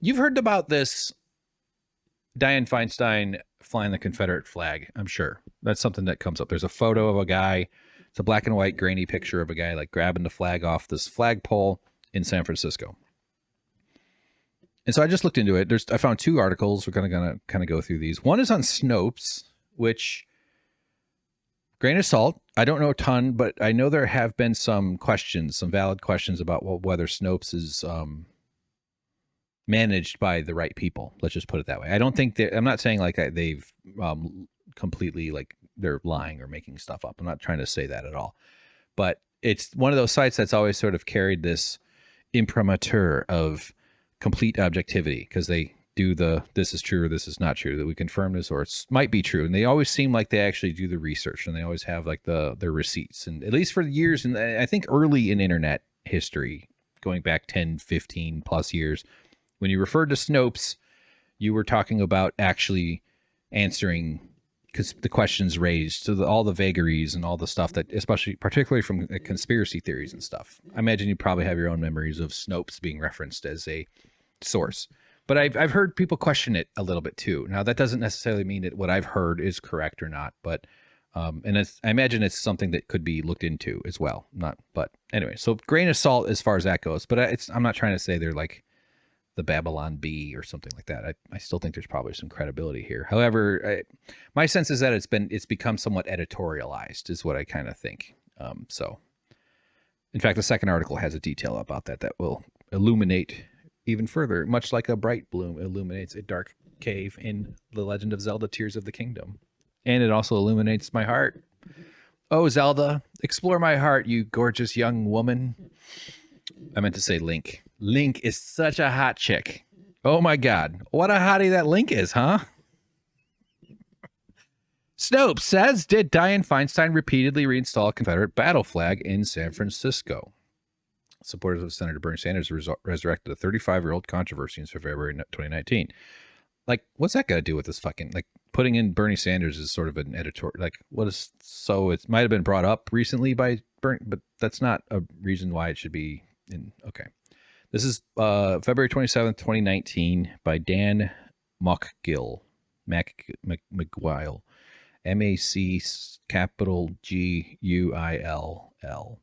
You've heard about this Diane Feinstein flying the Confederate flag, I'm sure. That's something that comes up. There's a photo of a guy. It's a black and white grainy picture of a guy like grabbing the flag off this flagpole in San Francisco. And so I just looked into it. I found 2 articles. We're gonna kind of go through these. One is on Snopes, which, grain of salt, I don't know a ton, but I know there have been some questions, some valid questions about whether Snopes is managed by the right people. Let's just put it that way. I don't think I'm not saying like they've completely like they're lying or making stuff up. I'm not trying to say that at all. But it's one of those sites that's always sort of carried this imprimatur of complete objectivity, because they do this is true or this is not true, that we confirm this or it might be true. And they always seem like they actually do the research, and they always have like their receipts. And at least for years, and I think early in internet history, going back 10, 15 plus years, when you referred to Snopes, you were talking about actually answering the questions raised, so all the vagaries and all the stuff that, particularly from conspiracy theories and stuff. I imagine you probably have your own memories of Snopes being referenced as a source. But I've heard people question it a little bit too. Now, that doesn't necessarily mean that what I've heard is correct or not, but and I imagine it's something that could be looked into as well. But anyway, so grain of salt as far as that goes. But I'm not trying to say they're like the Babylon Bee or something like that. I still think there's probably some credibility here. However, my sense is that it's become somewhat editorialized, is what I kind of think. So, in fact, the second article has a detail about that will illuminate even further, much like a bright bloom illuminates a dark cave in The Legend of Zelda: Tears of the Kingdom. And it also illuminates my heart. Oh, Zelda, explore my heart, you gorgeous young woman. I meant to say Link. Link is such a hot chick. Oh my God. What a hottie that Link is, huh? Snopes says, did Diane Feinstein repeatedly reinstall a Confederate battle flag in San Francisco? Supporters of Senator Bernie Sanders resurrected a 35-year-old controversy in February 2019. Like, what's that got to do with this fucking, like, putting in Bernie Sanders is sort of an editor, like, it might have been brought up recently by Bernie, but that's not a reason why it should be in, okay. This is February 27th, 2019 by Dan McGuile, M-A-C capital G-U-I-L-L.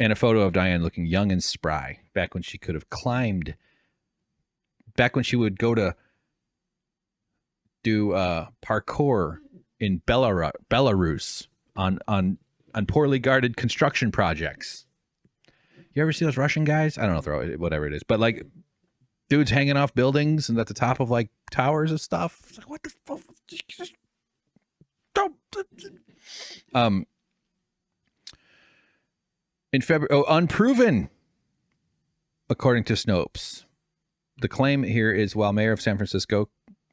And a photo of Diane looking young and spry, back when she could have climbed, back when she would go to do parkour in Belarus on poorly guarded construction projects. You ever see those Russian guys? I don't know if they're whatever it is, but like dudes hanging off buildings and at the top of like towers and stuff. It's like, what the fuck? In February, unproven, according to Snopes. The claim here is, while mayor of San Francisco,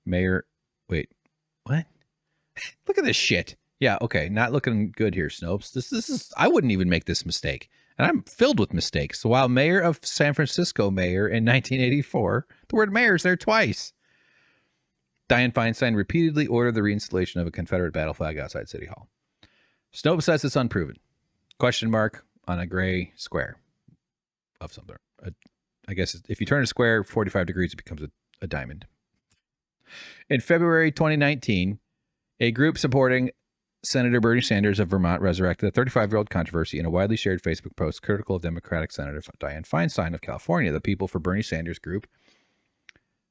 wait, what? Look at this shit. Yeah, okay, not looking good here, Snopes. This is, I wouldn't even make this mistake. And I'm filled with mistakes. So while mayor of San Francisco mayor in 1984, the word mayor is there twice. Diane Feinstein repeatedly ordered the reinstallation of a Confederate battle flag outside City Hall. Snopes says it's unproven. Question mark on a gray square of something. I guess if you turn a square 45 degrees, it becomes a diamond. In February 2019, a group supporting Senator Bernie Sanders of Vermont resurrected a 35-year-old controversy in a widely shared Facebook post critical of Democratic Senator Diane Feinstein of California. The People for Bernie Sanders group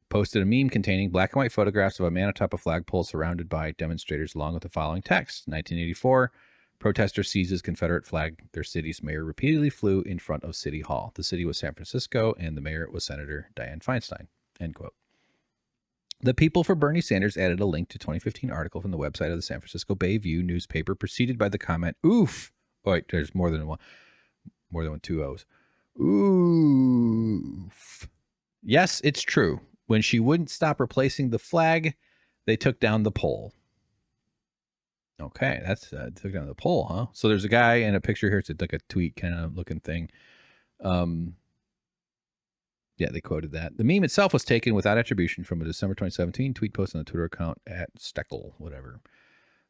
posted a meme containing black and white photographs of a man atop a flagpole surrounded by demonstrators, along with the following text. 1984, protester seizes Confederate flag. Their city's mayor repeatedly flew in front of City Hall. The city was San Francisco, and the mayor was Senator Diane Feinstein. End quote. The People for Bernie Sanders added a link to a 2015 article from the website of the San Francisco Bayview newspaper, preceded by the comment, oof. Oh, wait, there's more than two O's. Oof. Yes, it's true. When she wouldn't stop replacing the flag, they took down the pole. Okay, that's took down the pole, huh? So there's a guy in a picture here. It's like a tweet kind of looking thing. Yeah, they quoted that. The meme itself was taken without attribution from a December 2017 tweet post on the Twitter account at Steckel, whatever.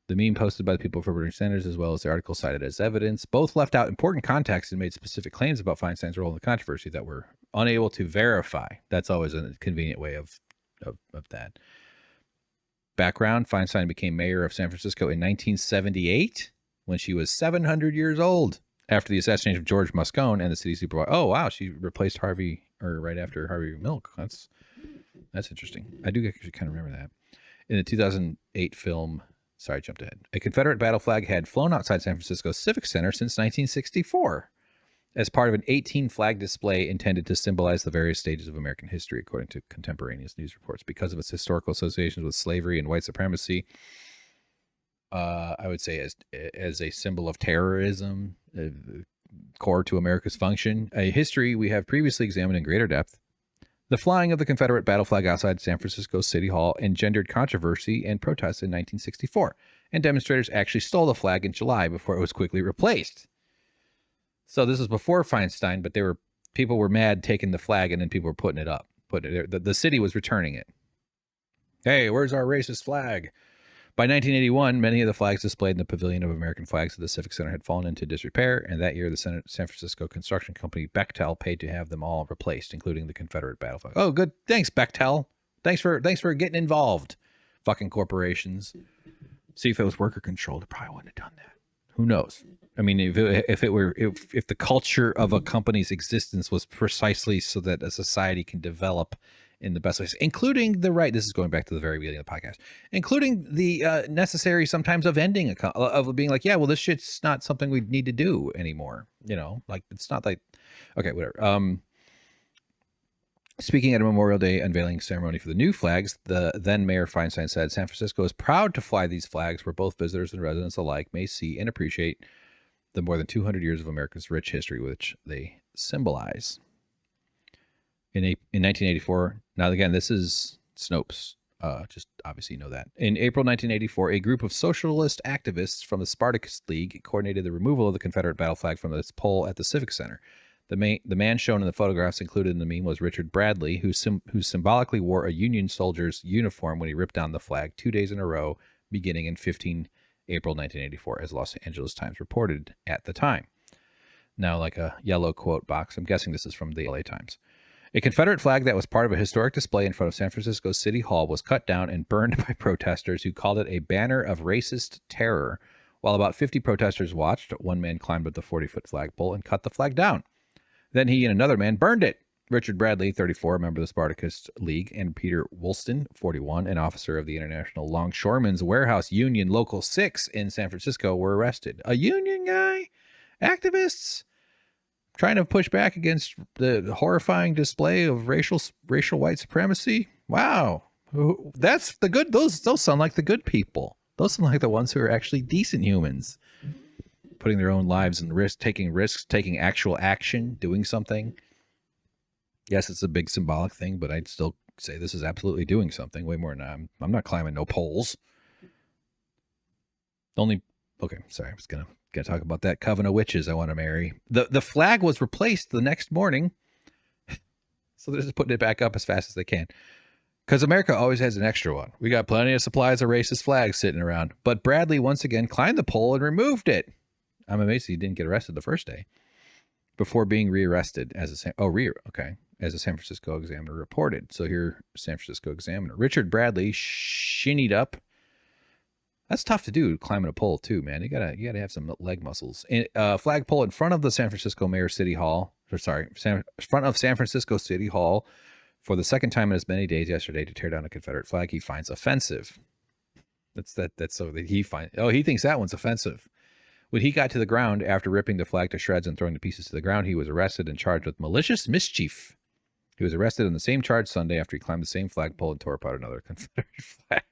The meme posted by the People for Bernie Sanders, as well as the article cited as evidence, both left out important context and made specific claims about Feinstein's role in the controversy that were unable to verify. That's always a convenient way of that. Background: Feinstein became mayor of San Francisco in 1978 when she was 700 years old after the assassination of George Moscone and the city supervisor. Oh, wow. She replaced Harvey, or right after Harvey Milk. That's interesting. I do actually kind of remember that. In the 2008 film, sorry, I jumped ahead. A Confederate battle flag had flown outside San Francisco's Civic Center since 1964 as part of an 18-flag display intended to symbolize the various stages of American history, according to contemporaneous news reports. Because of its historical associations with slavery and white supremacy, I would say as a symbol of terrorism, core to America's function, a history we have previously examined in greater depth, the flying of the Confederate battle flag outside San Francisco City Hall engendered controversy and protests in 1964, and demonstrators actually stole the flag in July before it was quickly replaced. So this is before Feinstein, but people were mad taking the flag, and then people were putting it up. The city was returning it. Hey, where's our racist flag? By 1981, many of the flags displayed in the Pavilion of American Flags at the Civic Center had fallen into disrepair, and that year the San Francisco construction company Bechtel paid to have them all replaced, including the Confederate battle flag. Oh, good. Thanks, Bechtel. Thanks for getting involved. Fucking corporations. See, if it was worker controlled, it probably wouldn't have done that. Who knows? I mean, if the culture of a company's existence was precisely so that a society can develop in the best ways, including the right. This is going back to the very beginning of the podcast, including the necessary sometimes of ending of being like, yeah, well, this shit's not something we need to do anymore. You know, like it's not like, okay, whatever. Speaking at a Memorial Day unveiling ceremony for the new flags, the then Mayor Feinstein said, San Francisco is proud to fly these flags where both visitors and residents alike may see and appreciate the more than 200 years of America's rich history, which they symbolize. In 1984, now again, this is Snopes, just obviously you know that. In April 1984, a group of socialist activists from the Spartacus League coordinated the removal of the Confederate battle flag from its pole at the Civic Center. The man shown in the photographs included in the meme was Richard Bradley, who symbolically wore a Union soldier's uniform when he ripped down the flag 2 days in a row, beginning in April 1984, as Los Angeles Times reported at the time. Now, like a yellow quote box, I'm guessing this is from the LA Times. A Confederate flag that was part of a historic display in front of San Francisco City Hall was cut down and burned by protesters who called it a banner of racist terror. While about 50 protesters watched, one man climbed up the 40-foot flagpole and cut the flag down. Then he and another man burned it. Richard Bradley, 34, a member of the Spartacus League, and Peter Woolston, 41, an officer of the International Longshoremen's Warehouse Union Local 6 in San Francisco, were arrested. A union guy? Activists? Trying to push back against the horrifying display of racial white supremacy? Wow. That's the good. Those sound like the good people. Those sound like the ones who are actually decent humans. Putting their own lives in risk, taking risks, taking actual action, doing something. Yes, it's a big symbolic thing, but I'd still say this is absolutely doing something way more than I'm not climbing no poles. Okay, sorry, I was gonna talk about that coven of witches I want to marry. The flag was replaced the next morning, so they're just putting it back up as fast as they can. Because America always has an extra one. We got plenty of supplies of racist flags sitting around. But Bradley once again climbed the pole and removed it. I'm amazed he didn't get arrested the first day before being rearrested as a San Francisco Examiner reported. So here, San Francisco Examiner. Richard Bradley shinnied up. That's tough to do, climbing a pole too, man. You gotta have some leg muscles. Flagpole in front of the San Francisco front of San Francisco City Hall for the second time in as many days yesterday to tear down a Confederate flag he finds offensive. He thinks that one's offensive. When he got to the ground after ripping the flag to shreds and throwing the pieces to the ground, he was arrested and charged with malicious mischief. He was arrested on the same charge Sunday after he climbed the same flagpole and tore apart another Confederate flag.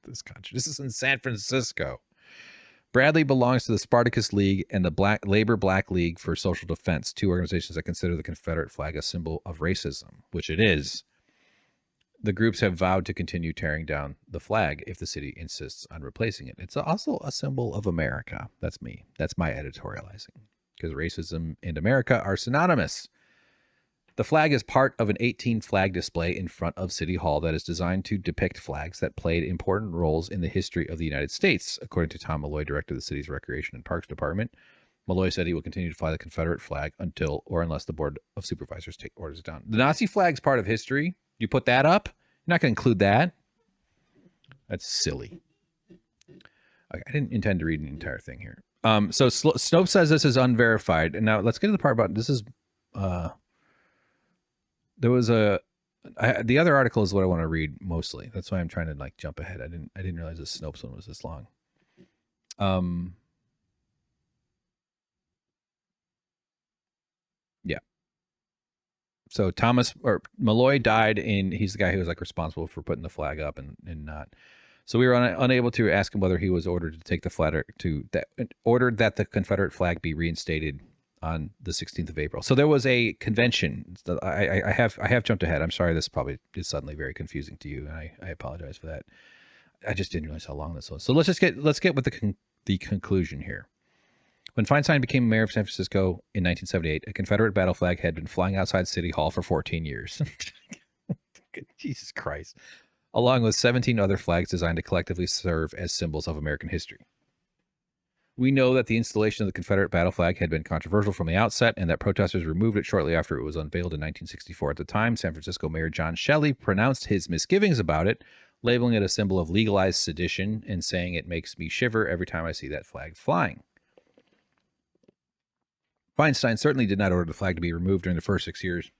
This country. This is in San Francisco. Bradley belongs to the Spartacus League and the Labor Black League for Social Defense, two organizations that consider the Confederate flag a symbol of racism, which it is. The groups have vowed to continue tearing down the flag if the city insists on replacing it. It's also a symbol of America. That's me. That's my editorializing. Because racism and America are synonymous. The flag is part of an 18-flag display in front of City Hall that is designed to depict flags that played important roles in the history of the United States, according to Tom Malloy, director of the city's Recreation and Parks Department. Malloy said he will continue to fly the Confederate flag until or unless the Board of Supervisors take orders down. The Nazi flag's part of history. You put that up? You're not going to include that? That's silly. I didn't intend to read the entire thing here. So Snopes says this is unverified. And now let's get to the part about this is... there was the other article is what I want to read mostly. That's why I'm trying to like jump ahead. I didn't realize this Snopes one was this long. Yeah. So Malloy died he's the guy who was like responsible for putting the flag up and not. So we were unable to ask him whether he was ordered to take the flag ordered that the Confederate flag be reinstated on the 16th of April. So there was a convention. I have jumped ahead. I'm sorry. This probably is suddenly very confusing to you, and I apologize for that. I just didn't realize how long this was. So let's get with the conclusion here. When Feinstein became mayor of San Francisco in 1978, a Confederate battle flag had been flying outside City Hall for 14 years. Jesus Christ. Along with 17 other flags designed to collectively serve as symbols of American history. We know that the installation of the Confederate battle flag had been controversial from the outset and that protesters removed it shortly after it was unveiled in 1964. At the time, San Francisco Mayor John Shelley pronounced his misgivings about it, labeling it a symbol of legalized sedition and saying it makes me shiver every time I see that flag flying. Feinstein certainly did not order the flag to be removed during the first 6 years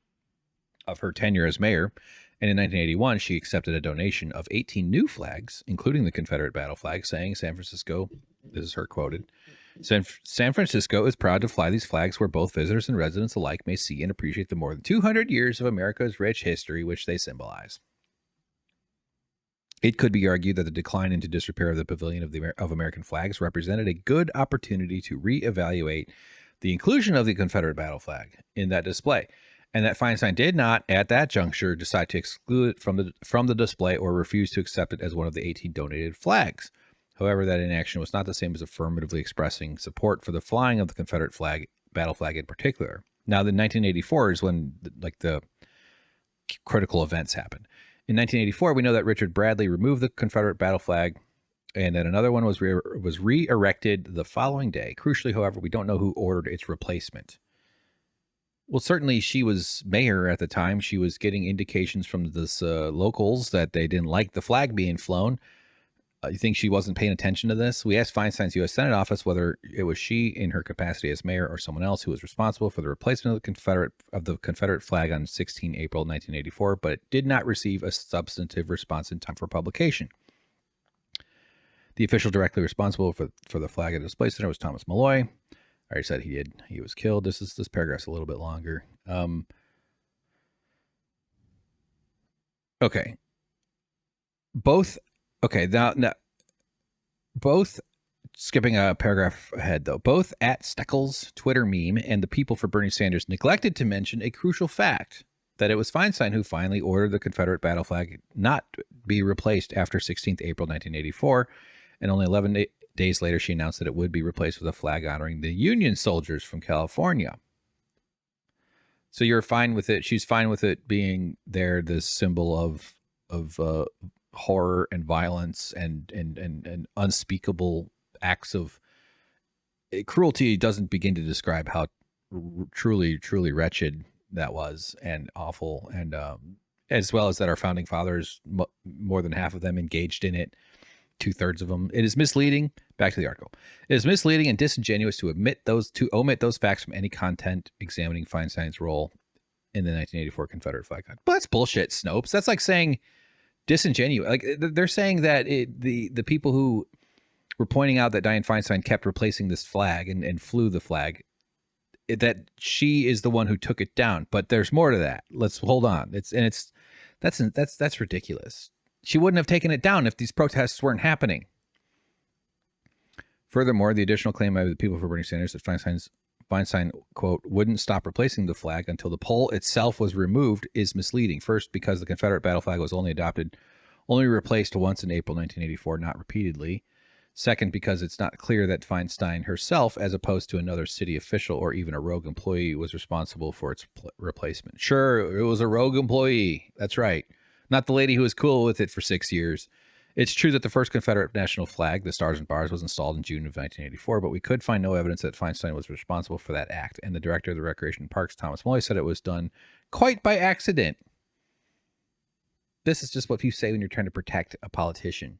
of her tenure as mayor, and in 1981, she accepted a donation of 18 new flags, including the Confederate battle flag, saying San Francisco, this is her quoted, San Francisco is proud to fly these flags where both visitors and residents alike may see and appreciate the more than 200 years of America's rich history which they symbolize. It could be argued that the decline into disrepair of the Pavilion of American Flags represented a good opportunity to reevaluate the inclusion of the Confederate battle flag in that display, and that Feinstein did not, at that juncture, decide to exclude it from the display or refuse to accept it as one of the 18 donated flags. However, that inaction was not the same as affirmatively expressing support for the flying of the Confederate battle flag in particular. Now, the 1984 is when the critical events happened. In 1984, we know that Richard Bradley removed the Confederate battle flag, and that another one was re-erected the following day. Crucially, however, we don't know who ordered its replacement. Well, certainly she was mayor at the time. She was getting indications from this locals that they didn't like the flag being flown. You think she wasn't paying attention to this? We asked Feinstein's U.S. Senate office whether it was she in her capacity as mayor or someone else who was responsible for the replacement of the Confederate flag on 16 April 1984, but it did not receive a substantive response in time for publication. The official directly responsible for the flag at the display center was Thomas Malloy. I already said he was killed. This paragraph's a little bit longer. Okay. Both skipping a paragraph ahead though, both at Steckles Twitter meme and the People for Bernie Sanders neglected to mention a crucial fact, that it was Feinstein who finally ordered the Confederate battle flag not be replaced after 16th April 1984, and only 11 days later she announced that it would be replaced with a flag honoring the Union soldiers from California. So you're fine with it. She's fine with it being there, this symbol of horror and violence and unspeakable acts of cruelty. Doesn't begin to describe how truly wretched that was and awful, and as well as that our founding fathers, more than half of them, engaged in it. 2/3 of them. It is misleading. Back to the article. It is misleading and disingenuous to omit those facts from any content examining Feinstein's role in the 1984 Confederate flag. But that's bullshit, Snopes. That's like saying disingenuous. Like they're saying that the people who were pointing out that Diane Feinstein kept replacing this flag and flew the flag, that she is the one who took it down. But there's more to that. Let's hold on. That's ridiculous. She wouldn't have taken it down if these protests weren't happening. Furthermore, the additional claim by the People for Bernie Sanders that Feinstein, quote, wouldn't stop replacing the flag until the pole itself was removed is misleading. First, because the Confederate battle flag was only replaced once in April 1984, not repeatedly. Second, because it's not clear that Feinstein herself, as opposed to another city official or even a rogue employee, was responsible for its replacement. Sure, it was a rogue employee. That's right. Not the lady who was cool with it for 6 years It's true that the first Confederate national flag, the Stars and Bars, was installed in June of 1984, but we could find no evidence that Feinstein was responsible for that act, and the director of the Recreation and Parks, Thomas Molloy, said it was done quite by accident. This is just what you say when you're trying to protect a politician.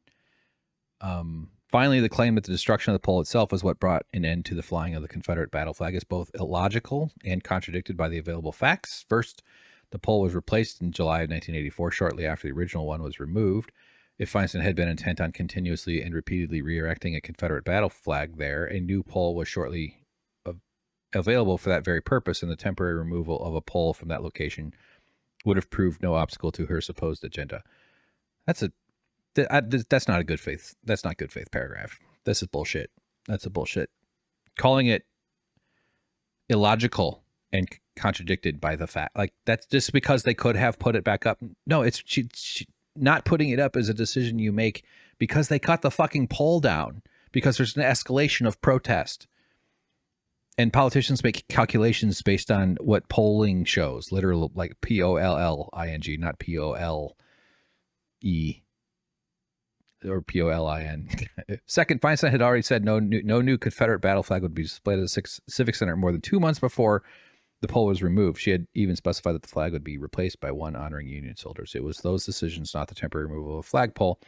Finally, the claim that the destruction of the pole itself was what brought an end to the flying of the Confederate battle flag is both illogical and contradicted by the available facts. First, the pole was replaced in July of 1984, shortly after the original one was removed. If Feinstein had been intent on continuously and repeatedly re-erecting a Confederate battle flag there, a new pole was shortly available for that very purpose, and the temporary removal of a pole from that location would have proved no obstacle to her supposed agenda. That's not a good faith. That's not good faith paragraph. This is bullshit. That's a bullshit. Calling it illogical and contradicted by the fact, like that's just because they could have put it back up. No, it's she not putting it up is a decision you make because they cut the fucking pole down, because there's an escalation of protest. And politicians make calculations based on what polling shows, literally like POLLING, not POLE or POLIN. Second, Feinstein had already said no new Confederate battle flag would be displayed at the Civic Center more than 2 months before the pole was removed. She had even specified that the flag would be replaced by one honoring Union soldiers. It was those decisions, not the temporary removal of a flagpole,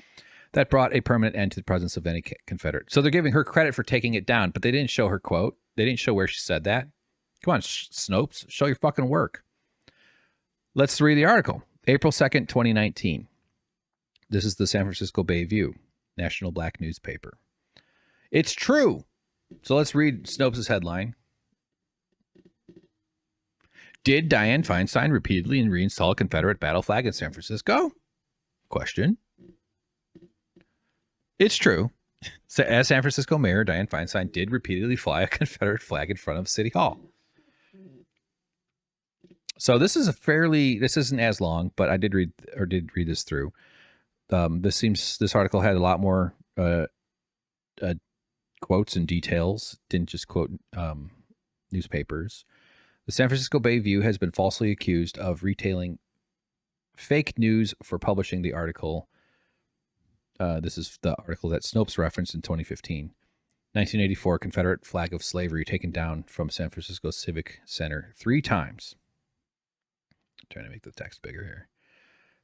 that brought a permanent end to the presence of any Confederate. So they're giving her credit for taking it down, but they didn't show her quote. They didn't show where she said that. Come on, Snopes, show your fucking work. Let's read the article. April 2nd, 2019. This is the San Francisco Bay View, national black newspaper. It's true. So let's read Snopes' headline. Did Diane Feinstein repeatedly reinstall a Confederate battle flag in San Francisco? Question. It's true. So as San Francisco Mayor, Diane Feinstein did repeatedly fly a Confederate flag in front of City Hall. So this isn't as long, but I did read this through. This article had a lot more quotes and details. Didn't just quote newspapers. The San Francisco Bay View has been falsely accused of retailing fake news for publishing the article. This is the article that Snopes referenced in 2015. 1984 Confederate flag of slavery taken down from San Francisco Civic Center 3 times. I'm trying to make the text bigger here.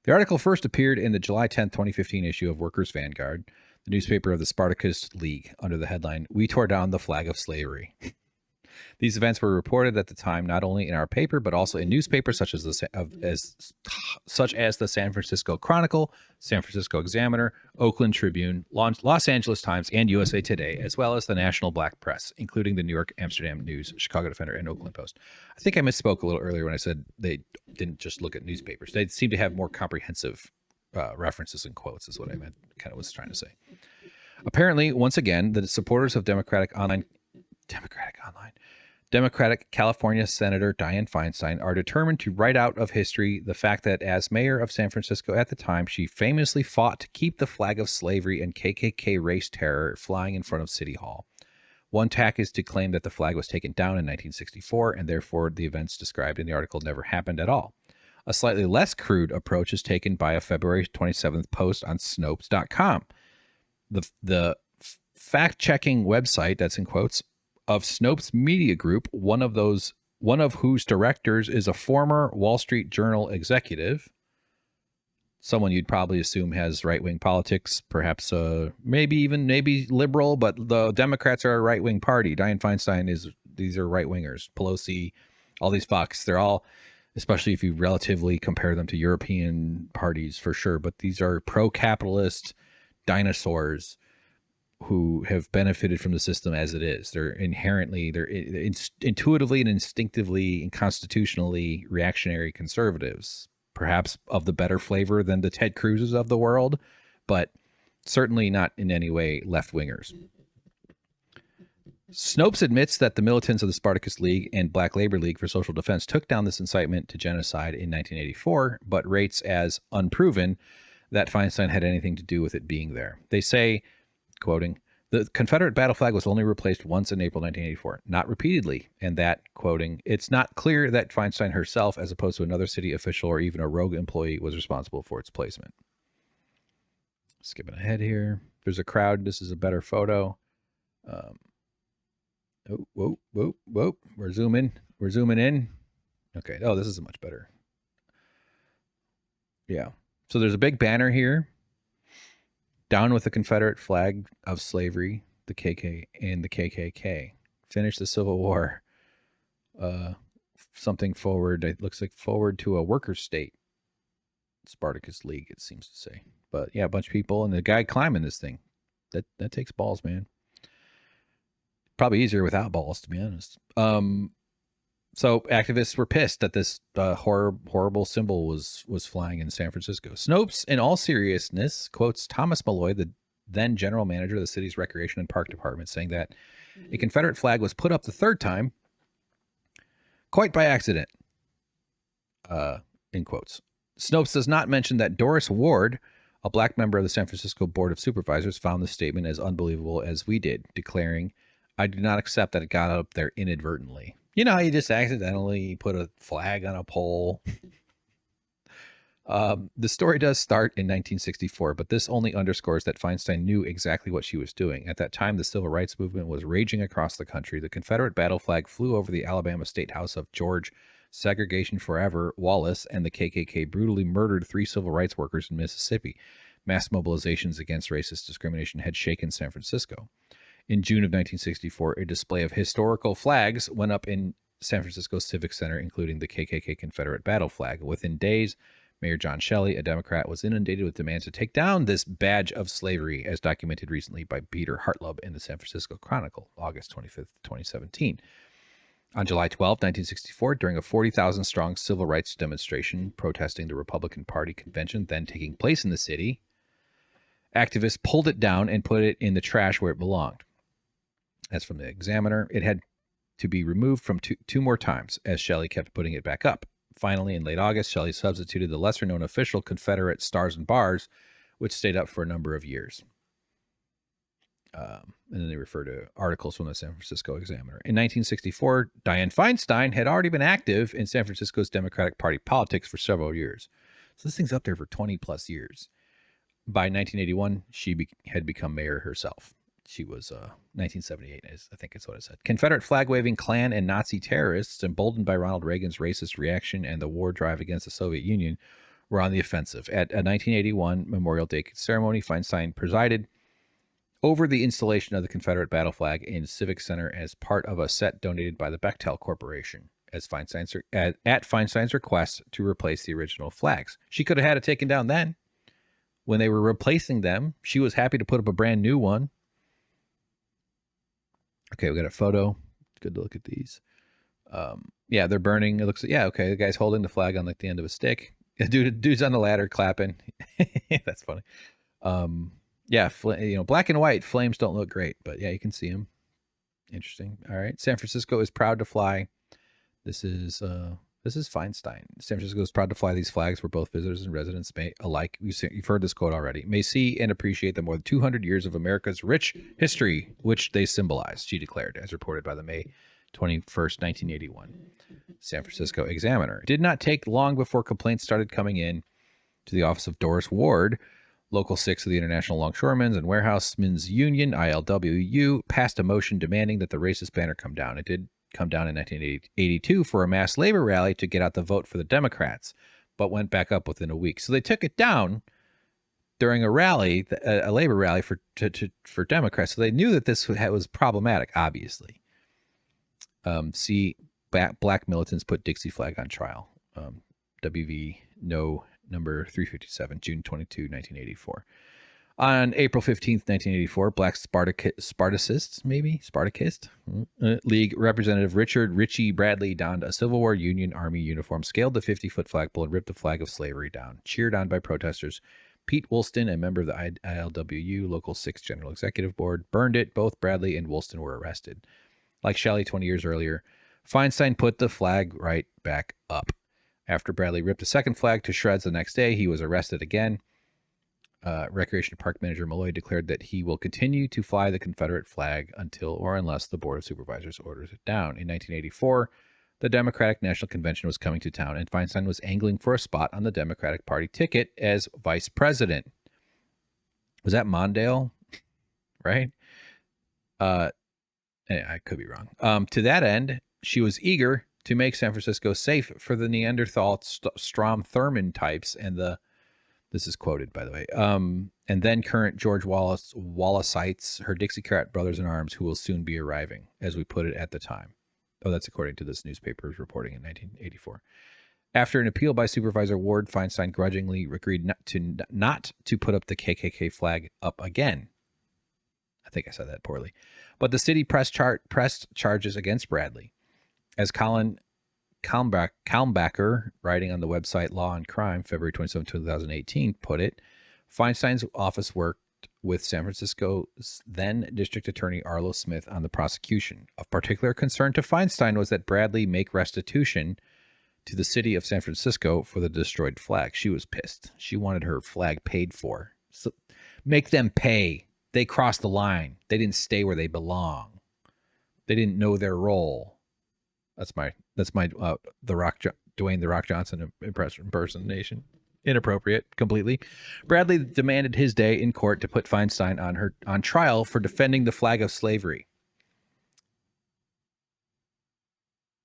The article first appeared in the July 10th, 2015 issue of Workers' Vanguard, the newspaper of the Spartacus League, under the headline, "We Tore Down the Flag of Slavery." These events were reported at the time not only in our paper, but also in newspapers such as the San Francisco Chronicle, San Francisco Examiner, Oakland Tribune, Los Angeles Times, and USA Today, as well as the national black press, including the New York, Amsterdam News, Chicago Defender, and Oakland Post. I think I misspoke a little earlier when I said they didn't just look at newspapers. They seem to have more comprehensive references and quotes, is what I meant, kind of was trying to say. Apparently, once again, the supporters of Democratic California Senator Diane Feinstein are determined to write out of history the fact that as mayor of San Francisco at the time, she famously fought to keep the flag of slavery and KKK race terror flying in front of City Hall. One tack is to claim that the flag was taken down in 1964, and therefore the events described in the article never happened at all. A slightly less crude approach is taken by a February 27th post on Snopes.com. The fact-checking website, that's in quotes, of Snopes Media Group, one of whose directors is a former Wall Street Journal executive, someone you'd probably assume has right-wing politics, perhaps maybe liberal, but the Democrats are a right-wing party. Dianne Feinstein these are right-wingers. Pelosi, all these fucks, they're all, especially if you relatively compare them to European parties for sure, but these are pro-capitalist dinosaurs who have benefited from the system as it is. They're intuitively and instinctively and constitutionally reactionary conservatives, perhaps of the better flavor than the Ted Cruzes of the world, but certainly not in any way left-wingers. Snopes admits that the militants of the Spartacus League and Black Labor League for Social Defense took down this incitement to genocide in 1984, but rates as unproven that Feinstein had anything to do with it being there. They say, quoting, "The Confederate battle flag was only replaced once in April 1984, not repeatedly," and that, quoting, "It's not clear that Feinstein herself, as opposed to another city official or even a rogue employee, was responsible for its placement." skipping ahead here. There's a crowd. This is a better photo. Whoa. We're zooming in. Okay. Oh, this is much better. Yeah. So there's a big banner here. Down with the Confederate flag of slavery, the KKK. Finish the Civil War. Something forward. It looks like forward to a worker state. Spartacus League, it seems to say. But yeah, a bunch of people and the guy climbing this thing. That takes balls, man. Probably easier without balls, to be honest. So activists were pissed that this horrible symbol was flying in San Francisco. Snopes, in all seriousness, quotes Thomas Malloy, the then general manager of the city's recreation and park department, saying that a Confederate flag was put up the third time, quite by accident. In quotes. Snopes does not mention that Doris Ward, a black member of the San Francisco Board of Supervisors, found the statement as unbelievable as we did, declaring, "I do not accept that it got up there inadvertently." You know how you just accidentally put a flag on a pole? The story does start in 1964, but this only underscores that Feinstein knew exactly what she was doing. At that time, the civil rights movement was raging across the country. The Confederate battle flag flew over the Alabama State House of George Segregation Forever Wallace, and the KKK brutally murdered 3 civil rights workers in Mississippi. Mass mobilizations against racist discrimination had shaken San Francisco. In June of 1964, a display of historical flags went up in San Francisco Civic Center, including the KKK Confederate battle flag. Within days, Mayor John Shelley, a Democrat, was inundated with demands to take down this badge of slavery, as documented recently by Peter Hartlub in the San Francisco Chronicle, August 25th, 2017. On July 12, 1964, during a 40,000-strong civil rights demonstration protesting the Republican Party convention then taking place in the city, activists pulled it down and put it in the trash where it belonged. That's from the Examiner. It had to be removed from two more times, as Shelley kept putting it back up. Finally, in late August, Shelley substituted the lesser-known official Confederate Stars and Bars, which stayed up for a number of years. And then they refer to articles from the San Francisco Examiner. In 1964, Diane Feinstein had already been active in San Francisco's Democratic Party politics for several years. So this thing's up there for 20-plus years. By 1981, she had become mayor herself. She was 1978, I think is what it said. Confederate flag-waving Klan and Nazi terrorists, emboldened by Ronald Reagan's racist reaction and the war drive against the Soviet Union, were on the offensive. At a 1981 Memorial Day ceremony, Feinstein presided over the installation of the Confederate battle flag in Civic Center as part of a set donated by the Bechtel Corporation at Feinstein's request to replace the original flags. She could have had it taken down then. When they were replacing them, she was happy to put up a brand new one. Okay, we got a photo. Good to look at these. Yeah, they're burning. It looks like, yeah, okay, the guy's holding the flag on like the end of a stick. Dude's on the ladder clapping. That's funny. Yeah, black and white flames don't look great, but yeah, you can see them. Interesting. All right. San Francisco is proud to fly. This is Feinstein. San Francisco is proud to fly these flags where both visitors and residents may alike. You've heard this quote already. May see and appreciate the more than 200 years of America's rich history, which they symbolize, she declared, as reported by the May 21st, 1981 San Francisco Examiner. It did not take long before complaints started coming in to the office of Doris Ward. Local 6 of the International Longshoremen's and Warehousemen's Union, ILWU, passed a motion demanding that the racist banner come down. It did come down in 1982 for a mass labor rally to get out the vote for the Democrats, but went back up within a week. So they took it down during a rally, a labor rally for Democrats. So they knew that this was problematic, obviously. See, black militants put Dixie flag on trial. WV No number 357, June 22, 1984. On April 15th, 1984, black Spartacist League Representative Richard Ritchie Bradley donned a Civil War Union Army uniform, scaled the 50-foot flagpole, and ripped the flag of slavery down. Cheered on by protesters, Pete Woolston, a member of the ILWU Local 6 General Executive Board, burned it. Both Bradley and Woolston were arrested. Like Shelley 20 years earlier, Feinstein put the flag right back up. After Bradley ripped a second flag to shreds the next day, he was arrested again. Recreation Park Manager Malloy declared that he will continue to fly the Confederate flag until or unless the Board of Supervisors orders it down. In 1984, the Democratic National Convention was coming to town, and Feinstein was angling for a spot on the Democratic Party ticket as vice president. Was that Mondale? Right? I could be wrong. To that end, she was eager to make San Francisco safe for the Neanderthal Strom Thurmond types and this is quoted, by the way, and then current George Wallaceites, her Dixiecrat brothers in arms, who will soon be arriving, as we put it at the time. Oh, that's according to this newspaper's reporting in 1984. After an appeal by Supervisor Ward, Feinstein grudgingly agreed not to put up the KKK flag up again. I think I said that poorly. But the city pressed charges against Bradley. As Colin Kalmbacher, writing on the website Law and Crime, February 27, 2018, put it, Feinstein's office worked with San Francisco's then District Attorney Arlo Smith on the prosecution. Of particular concern to Feinstein was that Bradley make restitution to the city of San Francisco for the destroyed flag. She was pissed. She wanted her flag paid for. So make them pay. They crossed the line. They didn't stay where they belong. They didn't know their role. That's my Dwayne the Rock Johnson impersonation. Inappropriate, completely. Bradley demanded his day in court to put Feinstein on trial for defending the flag of slavery.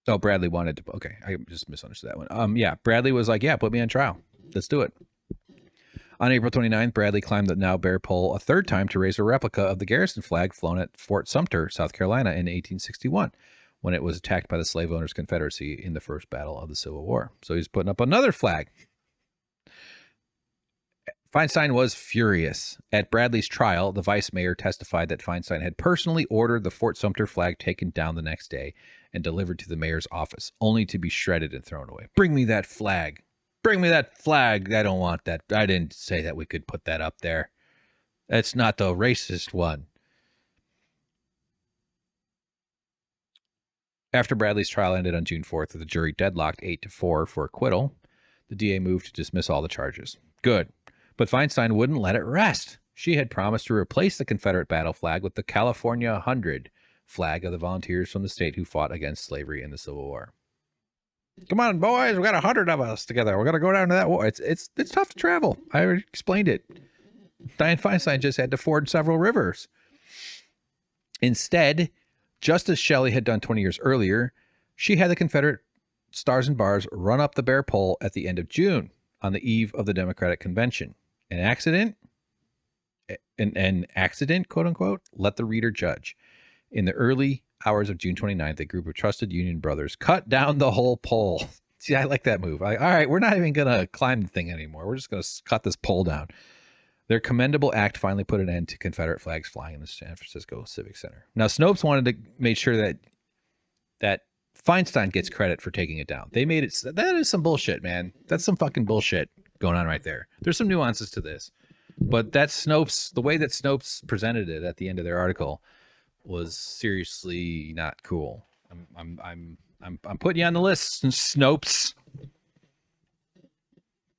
Oh, Bradley wanted to. Okay, I just misunderstood that one. Yeah, Bradley was like, yeah, put me on trial. Let's do it. On April 29th, Bradley climbed the now bare pole a third time to raise a replica of the Garrison flag flown at Fort Sumter, South Carolina in 1861, when it was attacked by the slave owners' Confederacy in the first battle of the Civil War. So he's putting up another flag. Feinstein was furious. At Bradley's trial, the vice mayor testified that Feinstein had personally ordered the Fort Sumter flag taken down the next day and delivered to the mayor's office, only to be shredded and thrown away. Bring me that flag. Bring me that flag. I don't want that. I didn't say that we could put that up there. That's not the racist one. After Bradley's trial ended on June 4th, with the jury deadlocked 8-4 for acquittal, the DA moved to dismiss all the charges. Good. But Feinstein wouldn't let it rest. She had promised to replace the Confederate battle flag with the California 100 flag of the volunteers from the state who fought against slavery in the Civil War. Come on, boys, we got 100 of us together. We're gonna go down to that war. It's tough to travel. I already explained it. Diane Feinstein just had to ford several rivers. Instead, just as Shelley had done 20 years earlier, she had the Confederate stars and bars run up the bare pole at the end of June on the eve of the Democratic Convention. An accident, quote unquote, let the reader judge. In the early hours of June 29th, a group of trusted Union brothers cut down the whole pole. See, I like that move. All right, we're not even going to climb the thing anymore. We're just going to cut this pole down. Their commendable act finally put an end to Confederate flags flying in the San Francisco Civic Center. Now, Snopes wanted to make sure that Feinstein gets credit for taking it down. They made it. That is some bullshit, man. That's some fucking bullshit going on right there. There's some nuances to this, but that's Snopes. The way that Snopes presented it at the end of their article was seriously not cool. I'm putting you on the list, Snopes.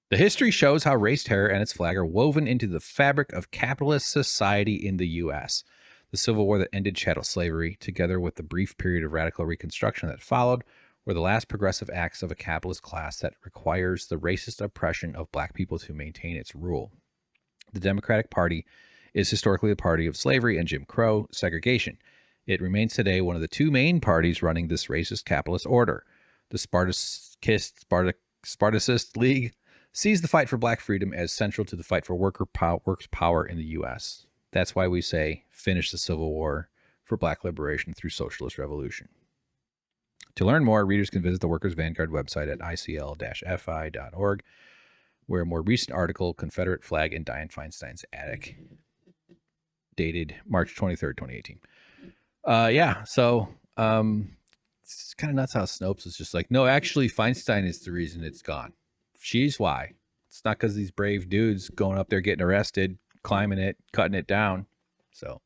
The history shows how race terror and its flag are woven into the fabric of capitalist society in the U.S. The Civil War that ended chattel slavery, together with the brief period of radical Reconstruction that followed, were the last progressive acts of a capitalist class that requires the racist oppression of black people to maintain its rule. The Democratic Party is historically the party of slavery and Jim Crow segregation. It remains today one of the two main parties running this racist capitalist order. The Spartacist League sees the fight for black freedom as central to the fight for workers' power in the U.S. That's why we say, finish the Civil War for black liberation through socialist revolution. To learn more, readers can visit the Workers' Vanguard website at icl-fi.org, where a more recent article, Confederate Flag in Diane Feinstein's Attic, dated March 23rd, 2018. It's kind of nuts how Snopes is just like, no, actually, Feinstein is the reason it's gone. She's why. It's not because these brave dudes going up there getting arrested, climbing it, cutting it down. So